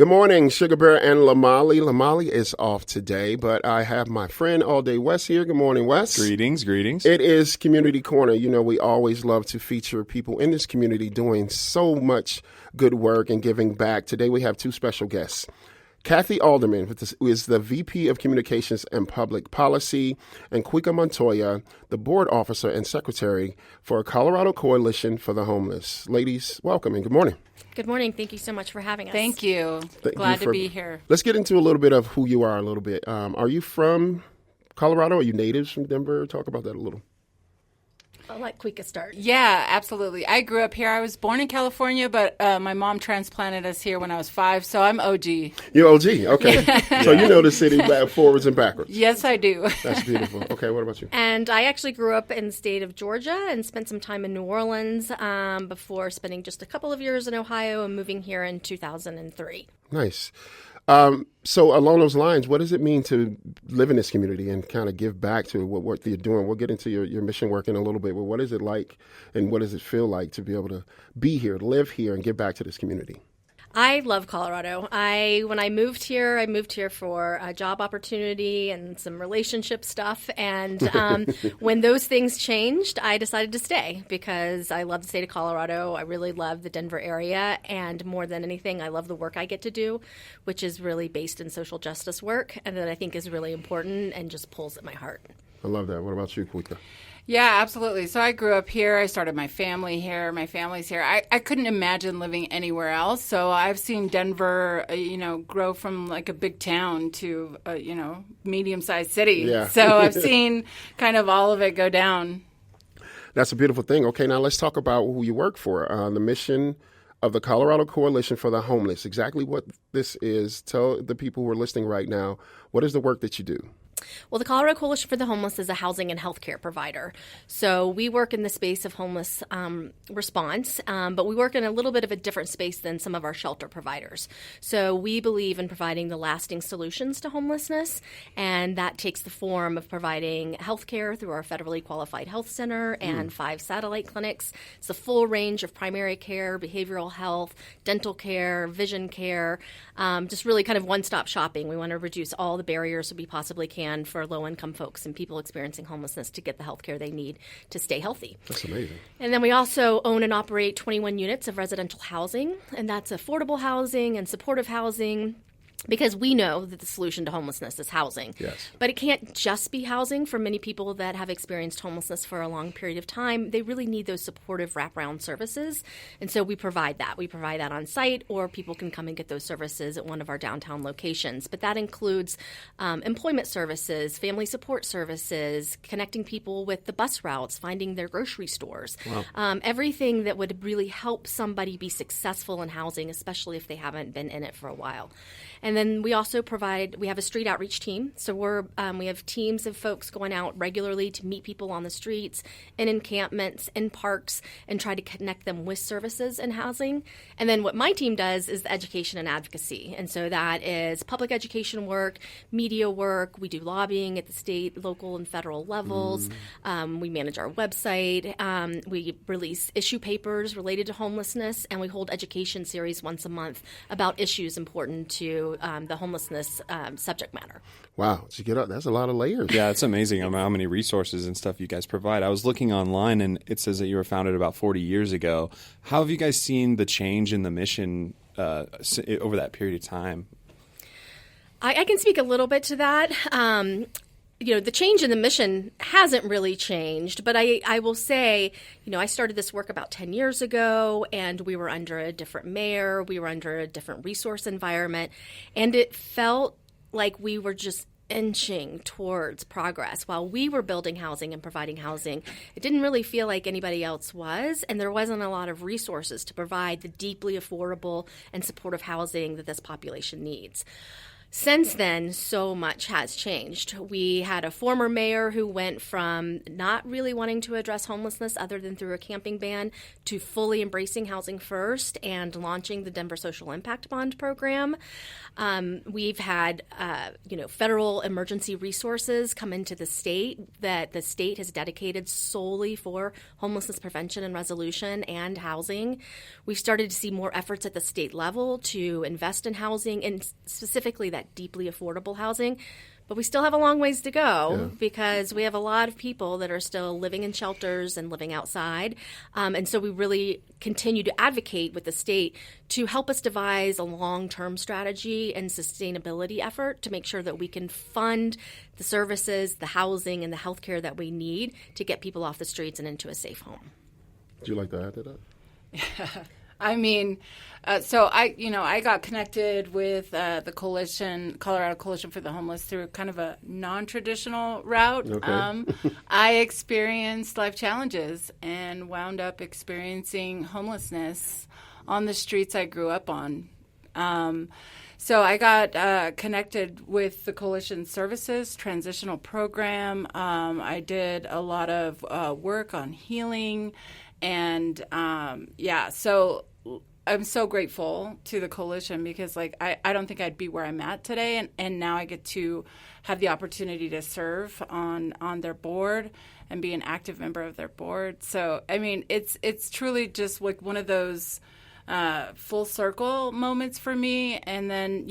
Good morning, Sugar Bear and Lamali. Lamali is off today, but I have my friend All Day Wes here. Good morning, Wes. Greetings. It is Community Corner. You know, we always love to feature people in this community doing so much good work and giving back. Today we have two special guests. Kathy Alderman, who is the VP of Communications and Public Policy, and Kwika Montoya, the Board Officer and Secretary for Colorado Coalition for the Homeless. Ladies, welcome and good morning. Good morning. Thank you so much for having us. Thank you. Glad to be here. Let's get into a little bit of who you are a little bit. Are you from Colorado? Are you natives from Denver? Talk about that a little. I'll let Kwika start. Yeah, absolutely. I grew up here. I was born in California, but my mom transplanted us here when I was 5, so I'm OG. You're OG, okay. So you know the city forwards and backwards. Yes, I do. That's beautiful. Okay, what about you? And I actually grew up in the state of Georgia and spent some time in New Orleans before spending just a couple of years in Ohio and moving here in 2003. Nice. So along those lines, what does it mean to live in this community and kind of give back to what you're doing? We'll get into your mission work in a little bit, but what is it like and what does it feel like to be able to be here, live here, and give back to this community? I love Colorado. When I moved here for a job opportunity and some relationship stuff. And when those things changed, I decided to stay because I love the state of Colorado. I really love the Denver area. And more than anything, I love the work I get to do, which is really based in social justice work and that I think is really important and just pulls at my heart. I love that. What about you, Kwika? Yeah, absolutely. So I grew up here. I started my family here. My family's here. I couldn't imagine living anywhere else. So I've seen Denver, grow from like a big town to a, medium-sized city. Yeah. So I've seen kind of all of it go down. That's a beautiful thing. Okay, now let's talk about who you work for. The mission of the Colorado Coalition for the Homeless. Exactly what this is. Tell the people who are listening right now, what is the work that you do? Well, the Colorado Coalition for the Homeless is a housing and healthcare provider. So we work in the space of homeless response, but we work in a little bit of a different space than some of our shelter providers. So we believe in providing the lasting solutions to homelessness, and that takes the form of providing healthcare through our federally qualified health center and 5 satellite clinics. It's a full range of primary care, behavioral health, dental care, vision care, just really kind of one-stop shopping. We want to reduce all the barriers that we possibly can for low-income folks and people experiencing homelessness to get the health care they need to stay healthy. That's amazing. And then we also own and operate 21 units of residential housing, and that's affordable housing and supportive housing. Because we know that the solution to homelessness is housing. Yes. But it can't just be housing. For many people that have experienced homelessness for a long period of time, they really need those supportive wraparound services. And so we provide that. We provide that on site, or people can come and get those services at one of our downtown locations. But that includes employment services, family support services, connecting people with the bus routes, finding their grocery stores. Wow. Everything that would really help somebody be successful in housing, especially if they haven't been in it for a while. And then we also we have a street outreach team. So we have teams of folks going out regularly to meet people on the streets, in encampments, in parks, and try to connect them with services and housing. And then what my team does is the education and advocacy. And so that is public education work, media work. We do lobbying at the state, local, and federal levels. We manage our website. We release issue papers related to homelessness, and we hold education series once a month about issues important to the homelessness subject matter. Wow, did you get up? That's a lot of layers. Yeah, it's amazing how many resources and stuff you guys provide. I was looking online, and it says that you were founded about 40 years ago. How have you guys seen the change in the mission over that period of time? I can speak a little bit to that. The change in the mission hasn't really changed, but I will say, I started this work about 10 years ago, and we were under a different mayor, we were under a different resource environment, and it felt like we were just inching towards progress. While we were building housing and providing housing, it didn't really feel like anybody else was, and there wasn't a lot of resources to provide the deeply affordable and supportive housing that this population needs. Since then, so much has changed. We had a former mayor who went from not really wanting to address homelessness other than through a camping ban to fully embracing housing first and launching the Denver Social Impact Bond program. We've had, federal emergency resources come into the state that the state has dedicated solely for homelessness prevention and resolution and housing. We've started to see more efforts at the state level to invest in housing, and specifically that deeply affordable housing. But we still have a long ways to go because we have a lot of people that are still living in shelters and living outside. And so we really continue to advocate with the state to help us devise a long-term strategy and sustainability effort to make sure that we can fund the services, the housing, and the health care that we need to get people off the streets and into a safe home. Would you like to add to that? I mean, so I got connected with the Colorado Coalition for the Homeless through kind of a non-traditional route. Okay. I experienced life challenges and wound up experiencing homelessness on the streets I grew up on. So I got connected with the Coalition Services Transitional Program. I did a lot of work on healing. And, so I'm so grateful to the coalition because, I don't think I'd be where I'm at today. And now I get to have the opportunity to serve on their board and be an active member of their board. So, I mean, it's truly just like one of those full circle moments for me. And then,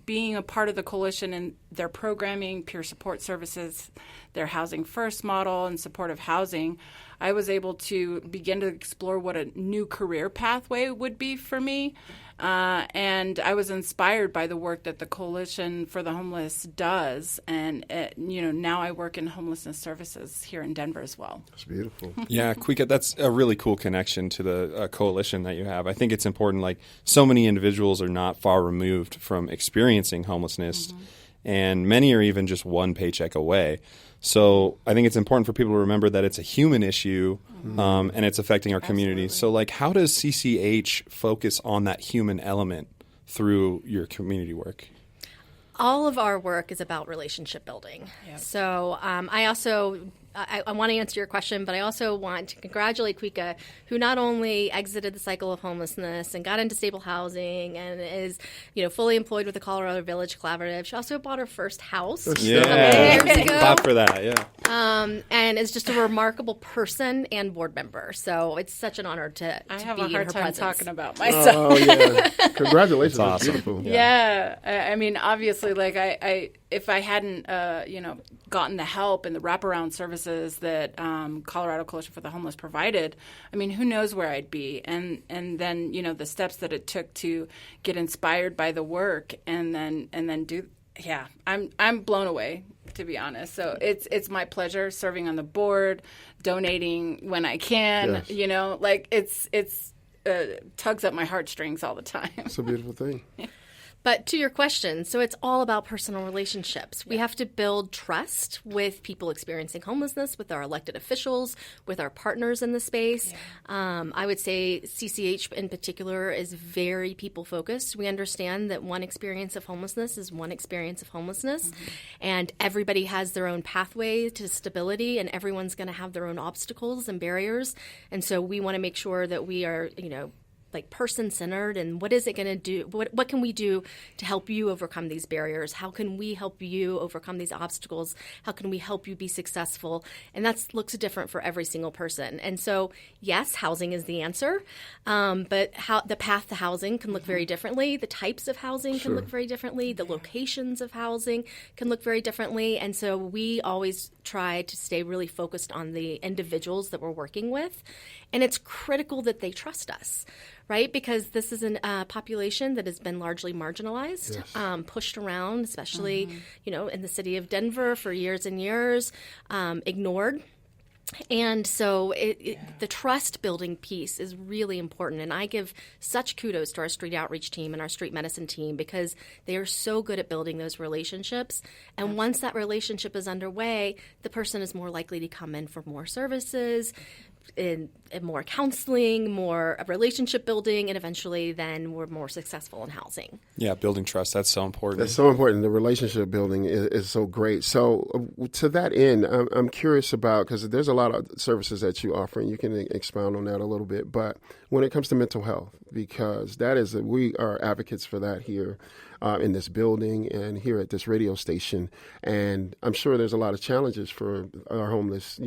being a part of the coalition and their programming, peer support services, their Housing First model and supportive housing, I was able to begin to explore what a new career pathway would be for me. And I was inspired by the work that the Coalition for the Homeless does. And, now I work in homelessness services here in Denver as well. That's beautiful. Yeah, Kwika, that's a really cool connection to the coalition that you have. I think it's important, so many individuals are not far removed from experiencing homelessness, and many are even just one paycheck away. So I think it's important for people to remember that it's a human issue, and it's affecting our community. So, how does CCH focus on that human element through your community work? All of our work is about relationship building. Yep. So I want to answer your question, but I also want to congratulate Kwika, who not only exited the cycle of homelessness and got into stable housing and is, fully employed with the Colorado Village Collaborative. She also bought her first house years ago. Clap for that, yeah. And is just a remarkable person and board member. So it's such an honor to I have be a in hard her time presence. talking about myself. Oh, yeah. Congratulations. That's That's awesome. beautiful. Yeah. I mean, obviously, I if I hadn't, gotten the help and the wraparound services that Colorado Coalition for the Homeless provided, I mean, who knows where I'd be? And then, the steps that it took to get inspired by the work and then do. Yeah, I'm blown away, to be honest. So it's my pleasure serving on the board, donating when I can. Yes. It's tugs at my heartstrings all the time. It's a beautiful thing. But to your question, so it's all about personal relationships. We have to build trust with people experiencing homelessness, with our elected officials, with our partners in the space. Yeah. I would say CCH in particular is very people-focused. We understand that one experience of homelessness is one experience of homelessness, and everybody has their own pathway to stability, and everyone's going to have their own obstacles and barriers. And so we want to make sure that we are, person-centered, and what is it going to do? What can we do to help you overcome these barriers? How can we help you overcome these obstacles? How can we help you be successful? And that looks different for every single person. And so, yes, housing is the answer, but the path to housing can look very differently. The types of housing can look very differently. The locations of housing can look very differently. And so we always try to stay really focused on the individuals that we're working with. And it's critical that they trust us, right? Because this is a population that has been largely marginalized, pushed around, especially, in the city of Denver for years and years, ignored. And so the trust building piece is really important. And I give such kudos to our street outreach team and our street medicine team because they are so good at building those relationships. And once that relationship is underway, the person is more likely to come in for more services, in more counseling, more relationship building, and eventually then we're more successful in housing. Yeah, building trust, that's so important. That's so important. The relationship building is so great. So to that end, I'm curious about, because there's a lot of services that you offer, and you can expound on that a little bit. But when it comes to mental health, because that is, we are advocates for that here in this building and here at this radio station. And I'm sure there's a lot of challenges for our homeless,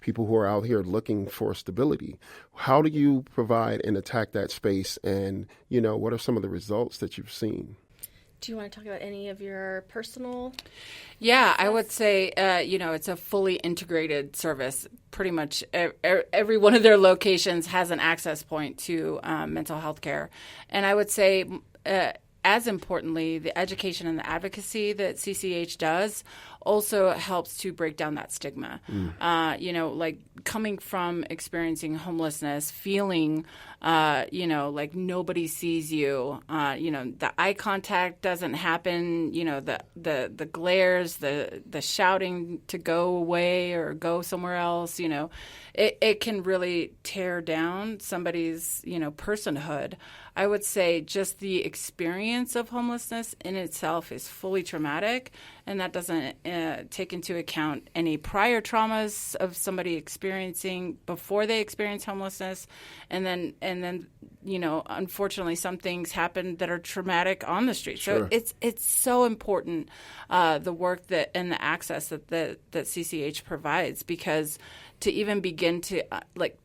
people who are out here looking for stability. How do you provide and attack that space? And, what are some of the results that you've seen? Do you want to talk about any of your personal? Yeah, I would say, it's a fully integrated service. Pretty much every one of their locations has an access point to mental health care. And I would say, as importantly, the education and the advocacy that CCH does also helps to break down that stigma. Like coming from experiencing homelessness, feeling, like nobody sees you, the eye contact doesn't happen, the glares, the shouting to go away or go somewhere else, it can really tear down somebody's, personhood. I would say just the experience of homelessness in itself is fully traumatic, and that doesn't take into account any prior traumas of somebody experiencing before they experience homelessness, and then unfortunately some things happen that are traumatic on the street. Sure. So it's so important, the work that and the access that CCH provides, because to even begin to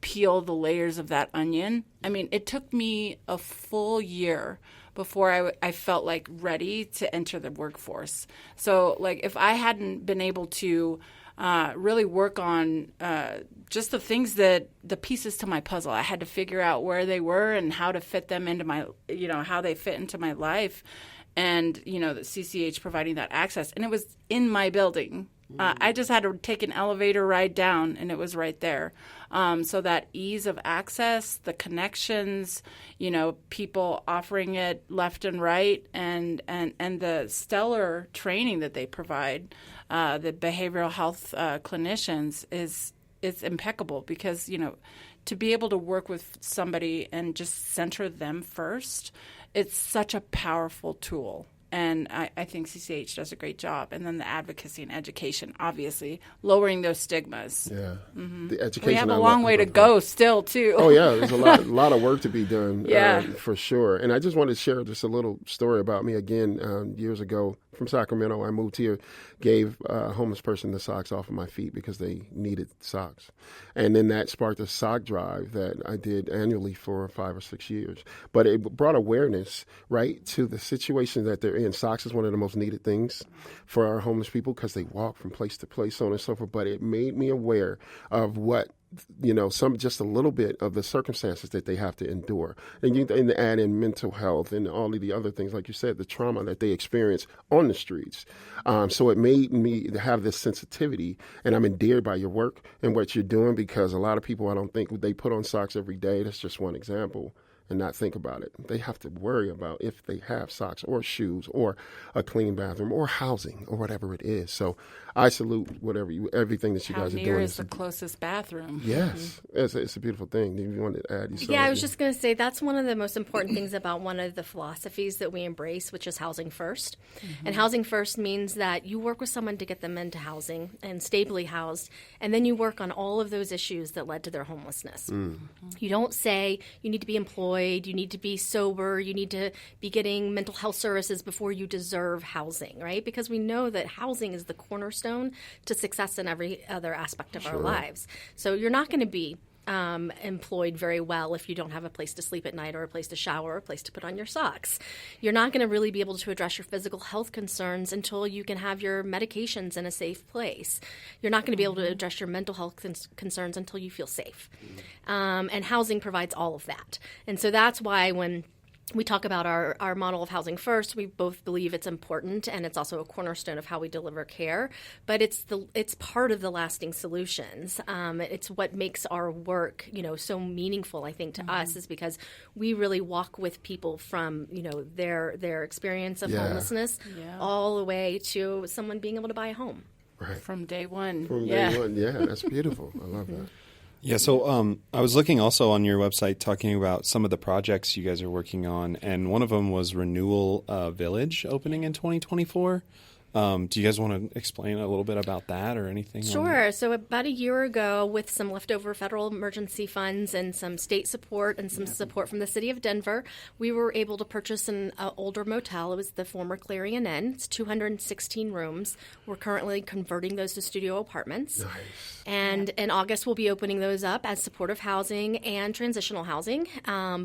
peel the layers of that onion. I mean, it took me a full year before I felt like ready to enter the workforce. So if I hadn't been able to really work on just the things the pieces to my puzzle, I had to figure out where they were and how to fit them into my, how they fit into my life. And, the CCH providing that access. And it was in my building. I just had to take an elevator ride down, and it was right there. So that ease of access, the connections, people offering it left and right, and the stellar training that they provide, the behavioral health clinicians is impeccable, because, to be able to work with somebody and just center them first, it's such a powerful tool. And I think CCH does a great job. And then the advocacy and education, obviously, lowering those stigmas. Yeah. The education. We have a long way to go still, too. Oh, yeah. There's a lot of work to be done, Yeah. For sure. And I just wanted to share just a little story about me again. Years ago from Sacramento, I moved here, gave a homeless person the socks off of my feet because they needed socks. And then that sparked a sock drive that I did annually for 5 or 6 years. But it brought awareness, right, to the situation that they're in. Socks is one of the most needed things for our homeless people because they walk from place to place, so on and so forth. But it made me aware of what, just a little bit of the circumstances that they have to endure. And add in mental health and all of the other things, like you said, the trauma that they experience on the streets. So it made me have this sensitivity, and I'm endeared by your work and what you're doing, because a lot of people, I don't think they put on socks every day. That's just one example. And not think about it. They have to worry about if they have socks or shoes or a clean bathroom or housing or whatever it is. So I salute everything that you guys are doing. How near is the closest bathroom? Yes, it's a beautiful thing. If you wanted to add, I was just going to say that's one of the most important things about one of the philosophies that we embrace, which is housing first. Mm-hmm. And housing first means that you work with someone to get them into housing and stably housed, and then you work on all of those issues that led to their homelessness. Mm-hmm. You don't say you need to be employed, you need to be sober, you need to be getting mental health services before you deserve housing, right? Because we know that housing is the cornerstone to success in every other aspect of our lives. So you're not going to be employed very well if you don't have a place to sleep at night or a place to shower or a place to put on your socks. You're not going to really be able to address your physical health concerns until you can have your medications in a safe place. You're not going to be able to address your mental health concerns until you feel safe. And housing provides all of that. And so that's why when we talk about our model of housing first, we both believe it's important, and it's also a cornerstone of how we deliver care. But it's part of the lasting solutions. It's what makes our work, so meaningful, I think, to us, is because we really walk with people from, their experience of homelessness all the way to someone being able to buy a home. Right. From day one. From day one, yeah, that's beautiful. I love that. Yeah, so I was looking also on your website talking about some of the projects you guys are working on, and one of them was Renewal Village opening in 2024. Do you guys want to explain a little bit about that or anything? Sure. So about a year ago, with some leftover federal emergency funds and some state support and some support from the city of Denver, we were able to purchase an older motel. It was the former Clarion Inn. It's 216 rooms. We're currently converting those to studio apartments. Nice. And in August, we'll be opening those up as supportive housing and transitional housing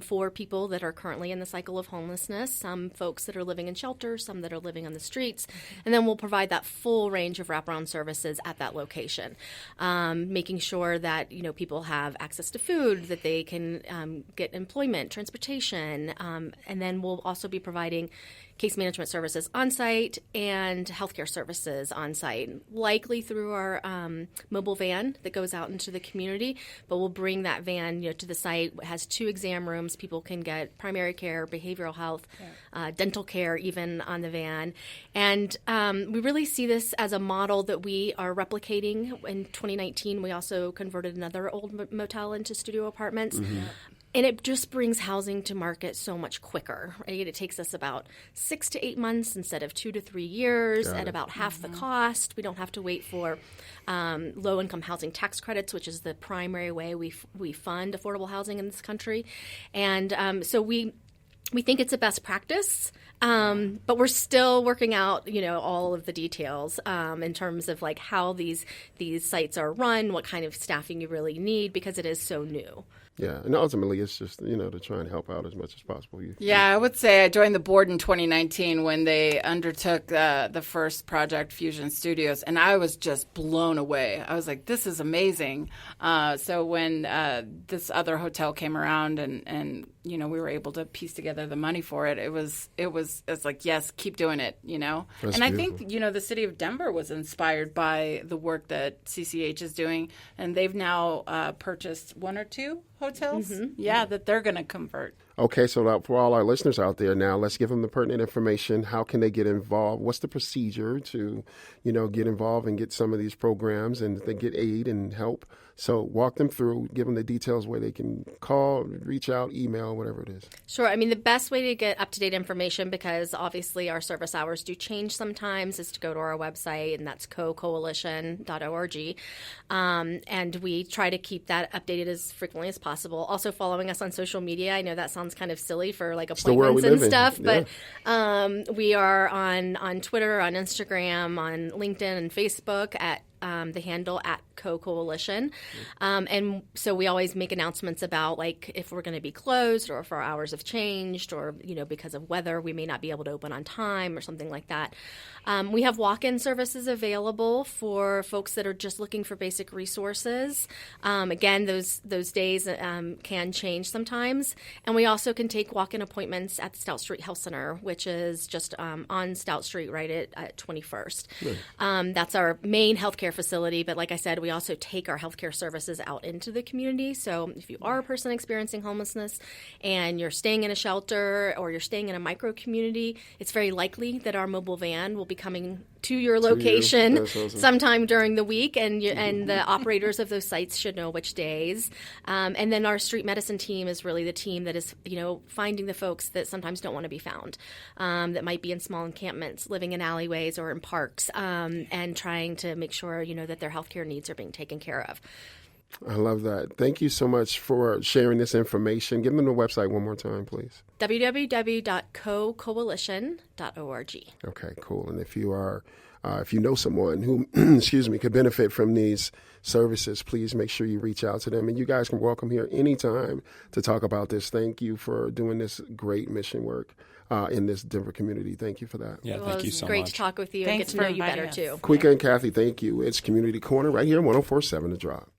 for people that are currently in the cycle of homelessness, some folks that are living in shelters, some that are living on the streets. And then we'll provide that full range of wraparound services at that location, making sure that people have access to food, that they can get employment, transportation, and then we'll also be providing case management services on site and healthcare services on site, likely through our mobile van that goes out into the community. But we'll bring that van to the site. It has 2 exam rooms. People can get primary care, behavioral health, dental care even on the van. And we really see this as a model that we are replicating. In 2019, we also converted another old motel into studio apartments. Mm-hmm. And it just brings housing to market so much quicker, right? It takes us about 6 to 8 months instead of 2 to 3 years at about half the cost. We don't have to wait for low-income housing tax credits, which is the primary way we fund affordable housing in this country. And so we think it's a best practice, but we're still working out, all of the details in terms of like how these sites are run, what kind of staffing you really need, because it is so new. Yeah, and ultimately it's just, to try and help out as much as possible. I would say I joined the board in 2019 when they undertook the first project, Fusion Studios, and I was just blown away. I was like, this is amazing. So when this other hotel came around and we were able to piece together the money for it, it's like, yes, keep doing it, That's and I beautiful. think, the city of Denver was inspired by the work that CCH is doing, and they've now purchased 1 or 2 hotels, that they're going to convert. Okay, so for all our listeners out there now, let's give them the pertinent information. How can they get involved? What's the procedure to, get involved and get some of these programs and they get aid and help? So walk them through, give them the details where they can call, reach out, email, whatever it is. Sure. I mean, the best way to get up-to-date information, because obviously our service hours do change sometimes, is to go to our website, and that's coalition.org. And we try to keep that updated as frequently as possible. Also following us on social media. I know that sounds kind of silly for like appointments and stuff, but we are on Twitter, on Instagram, on LinkedIn and Facebook at the handle at Co-Coalition. And so we always make announcements about like if we're going to be closed or if our hours have changed or, because of weather, we may not be able to open on time or something like that. We have walk-in services available for folks that are just looking for basic resources. Again, those days can change sometimes. And we also can take walk-in appointments at the Stout Street Health Center, which is just on Stout Street right at 21st. Nice. That's our main healthcare facility, but like I said, we also take our healthcare services out into the community. So if you are a person experiencing homelessness and you're staying in a shelter or you're staying in a micro community, it's very likely that our mobile van will be coming to your location sometime during the week, and the operators of those sites should know which days. And then our street medicine team is really the team that is, finding the folks that sometimes don't want to be found, that might be in small encampments, living in alleyways or in parks, and trying to make sure, that their healthcare needs are being taken care of. I love that. Thank you so much for sharing this information. Give them the website one more time, please. www.cocoalition.org. Okay, cool. And if you know someone who, could benefit from these services, please make sure you reach out to them. And you guys can welcome here anytime to talk about this. Thank you for doing this great mission work in this Denver community. Thank you for that. Yeah, thank you so much. Great to talk with you and get to know you better, too. Quika and Kathy, thank you. It's Community Corner right here on 104.7 The Drop.